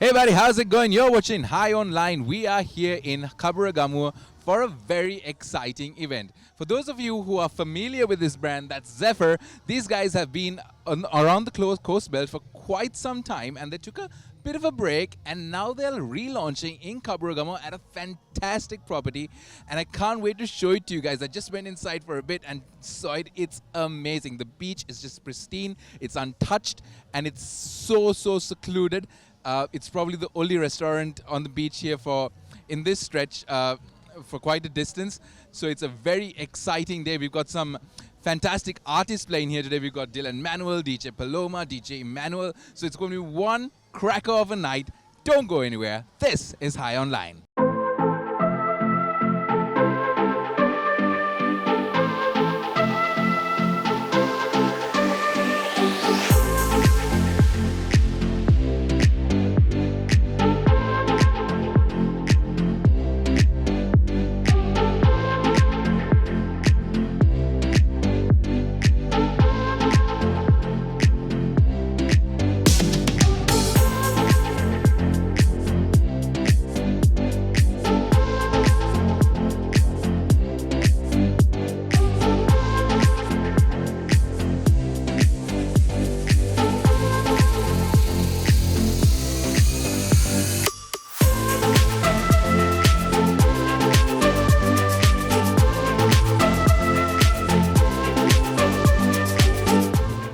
Hey buddy, how's it going? You're watching High Online. We are here in Kamburugamuwa for a very exciting event. For those of you who are familiar with this brand, that's Zephyr. These guys have been around the coast belt for quite some time, and they took a bit of a break, and now they're relaunching in Kamburugamuwa at a fantastic property, and I can't wait to show it to you guys. I just went inside for a bit and saw it. It's amazing. The beach is just pristine, it's untouched, and it's so secluded. It's probably the only restaurant on the beach here in this stretch for quite a distance. So it's a very exciting day. We've got some fantastic artists playing here today. We've got Dylan Manuel, DJ Paloma, DJ Emmanuel. So it's going to be one cracker of a night. Don't go anywhere. This is High Online.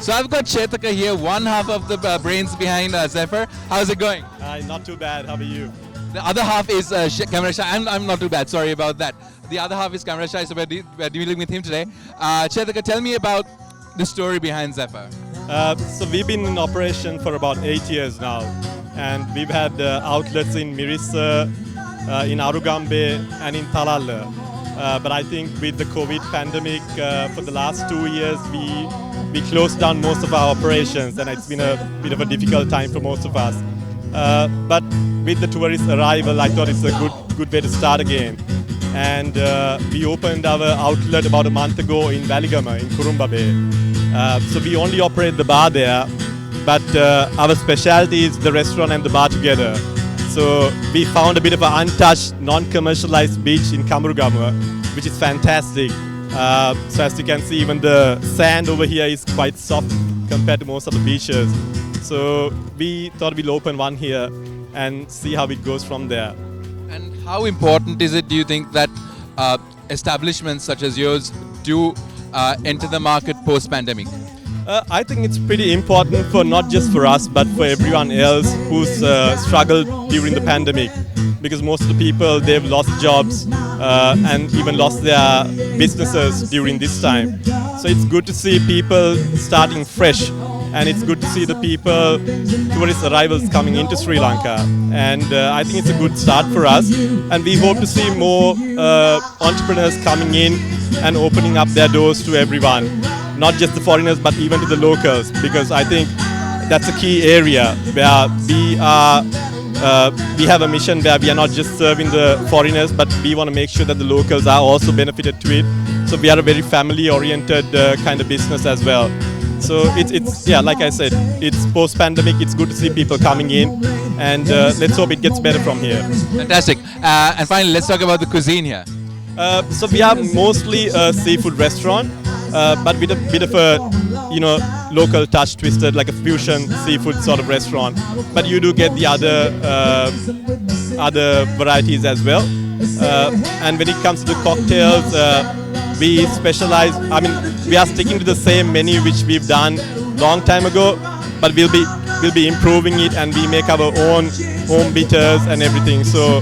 So I've got Chetaka here, one half of the brains behind Zephyr. How's it going? Not too bad. How are you? The other half is Camera Shy. I'm not too bad. Sorry about that. The other half is Camera Shy, so we're dealing with him today. Chetaka, tell me about the story behind Zephyr. So we've been in operation for about 8 years now, and we've had outlets in Mirissa, in Arugambe, and in Talalla. But I think with the COVID pandemic, for the last 2 years, we closed down most of our operations, and it's been a bit of a difficult time for most of us. But with the tourist arrival, I thought it's a good way to start again. And we opened our outlet about a month ago in Waligama, in Kurumba Bay. So we only operate the bar there, but our specialty is the restaurant and the bar together. So we found a bit of an untouched, non-commercialized beach in Kamburugamuwa, which is fantastic. So as you can see, even the sand over here is quite soft compared to most of the beaches. So we thought we'll open one here and see how it goes from there. And how important is it, do you think, that establishments such as yours do enter the market post-pandemic? I think it's pretty important for not just for us, but for everyone else who's struggled during the pandemic. Because most of the people, they've lost jobs and even lost their businesses during this time. So it's good to see people starting fresh, and it's good to see the people, tourist arrivals coming into Sri Lanka. And I think it's a good start for us, and we hope to see more entrepreneurs coming in and opening up their doors to everyone, not just the foreigners but even to the locals, because I think that's a key area where we have a mission where we are not just serving the foreigners, but we want to make sure that the locals are also benefited to it. So we are a very family-oriented kind of business as well. So it's like I said, it's post-pandemic. It's good to see people coming in, and let's hope it gets better from here. Fantastic. And finally, let's talk about the cuisine here. So we are mostly a seafood restaurant, but with a bit of a local touch twisted, like a fusion seafood sort of restaurant. But you do get the other varieties as well. And when it comes to the cocktails, we specialize. I mean, we are sticking to the same menu which we've done long time ago, but we'll be improving it, and we make our own home bitters and everything. So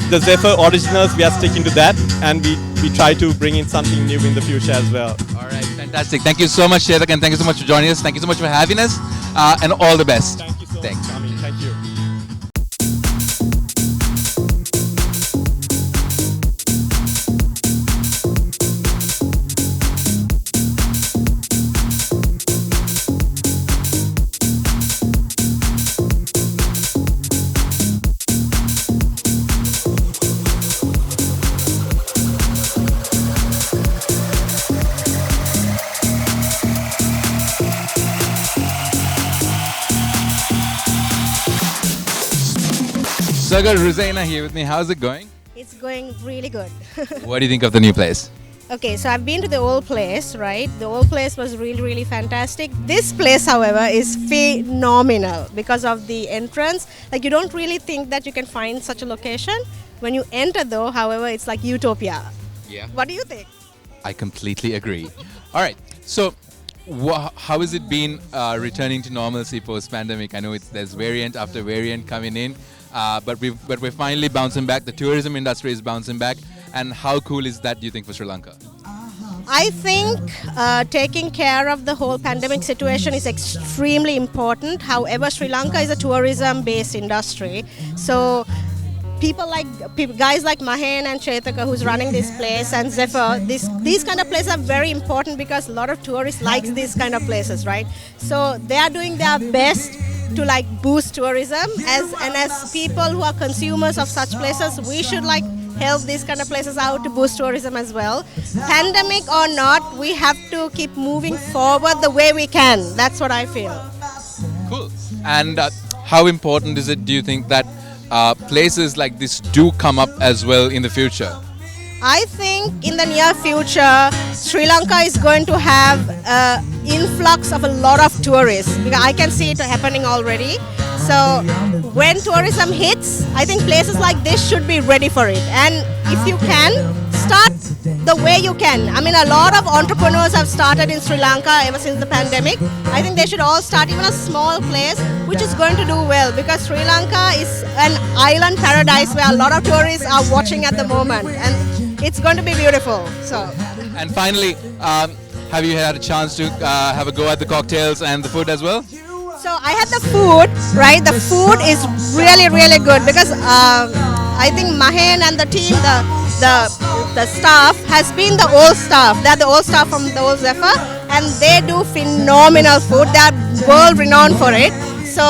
the Zephyr originals, we are sticking to that, and we try to bring in something new in the future as well. All right, fantastic. Thank you so much, Chetak, and thank you so much for joining us. Thank you so much for having us, and all the best. Thank you so Thanks. much, Ami. Thank you. So I got Ruzaina here with me. How's it going? It's going really good. What do you think of the new place? Okay, so I've been to the old place, right? The old place was really, really fantastic. This place, however, is phenomenal because of the entrance. Like, you don't really think that you can find such a location. When you enter, though, however, it's like utopia. Yeah. What do you think? I completely agree. All right. So, how has it been returning to normalcy post-pandemic? I know there's variant after variant coming in, but we're finally bouncing back. The tourism industry is bouncing back. And how cool is that, do you think, for Sri Lanka? I think taking care of the whole pandemic situation is extremely important. However, Sri Lanka is a tourism-based industry. So guys like Mahen and Chetaka, who's running this place, and Zephyr, these kind of places are very important because a lot of tourists like these kind of places, right? So they are doing their best to like boost tourism. As people who are consumers of such places, we should like help these kind of places out to boost tourism as well. Pandemic or not, we have to keep moving forward the way we can. That's what I feel. Cool. And how important is it, do you think, that places like this do come up as well in the future? I think in the near future, Sri Lanka is going to have an influx of a lot of tourists, because I can see it happening already. So when tourism hits, I think places like this should be ready for it. And if you can, start the way you can. I mean, a lot of entrepreneurs have started in Sri Lanka ever since the pandemic. I think they should all start even a small place, which is going to do well, because Sri Lanka is an island paradise where a lot of tourists are watching at the moment. And it's going to be beautiful. So. And finally, have you had a chance to have a go at the cocktails and the food as well? So I had the food, right? The food is really, really good because I think Mahen and the team, the staff has been the old staff. They're the old staff from the old Zephyr, and they do phenomenal food. They're world renowned for it. So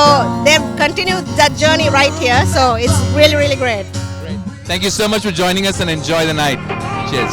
they've continued that journey right here. So it's really, really great. Great. Thank you so much for joining us and enjoy the night. Cheers.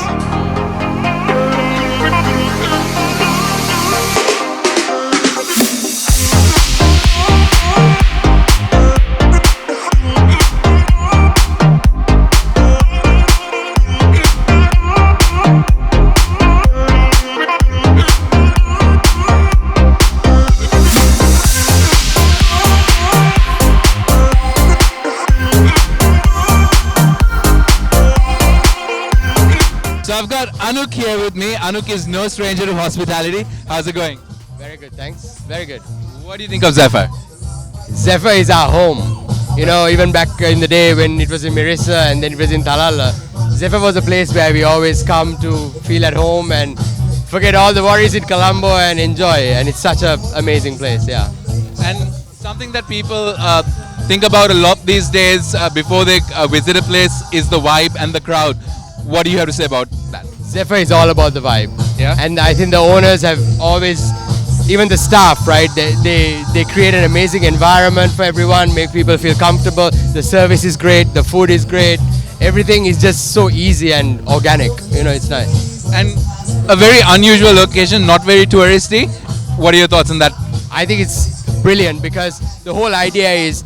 So I've got Anuk here with me. Anuk is no stranger to hospitality. How's it going? Very good, thanks. Very good. What do you think of Zephyr? Zephyr is our home. You know, even back in the day when it was in Mirissa and then it was in Talala, Zephyr was a place where we always come to feel at home and forget all the worries in Colombo and enjoy. And it's such an amazing place, yeah. And something that people think about a lot these days before they visit a place is the vibe and the crowd. What do you have to say about that? Zephyr is all about the vibe. Yeah. And I think the owners have always, even the staff, right? They create an amazing environment for everyone, make people feel comfortable. The service is great, the food is great. Everything is just so easy and organic. You know, it's nice. And a very unusual location, not very touristy. What are your thoughts on that? I think it's brilliant because the whole idea is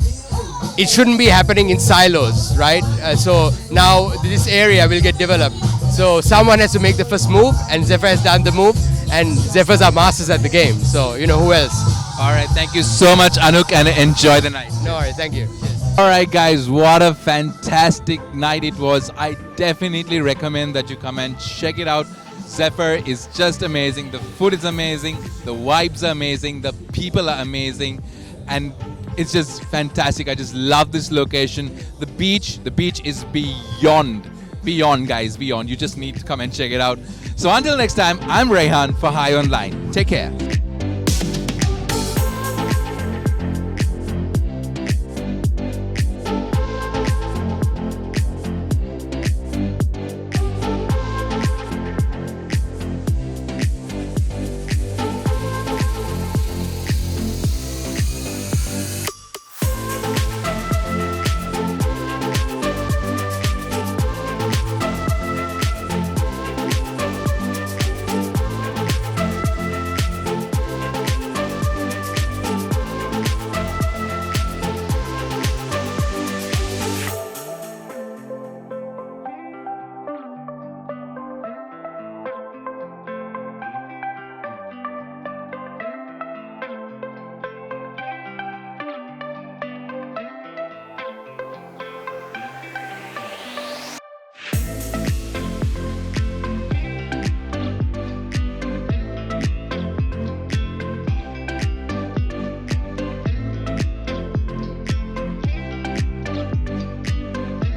it shouldn't be happening in silos, right? So now this area will get developed. So someone has to make the first move, and Zephyr has done the move, and Zephyrs are masters at the game. So, you know, who else? All right, thank you so much, Anuk, and enjoy the night. No worries, thank you. Cheers. All right, guys, what a fantastic night it was. I definitely recommend that you come and check it out. Zephyr is just amazing. The food is amazing. The vibes are amazing. The people are amazing. And it's just fantastic. I just love this location. The beach is beyond, guys, beyond. You just need to come and check it out. So until next time, I'm Rehan for High Online. Take care.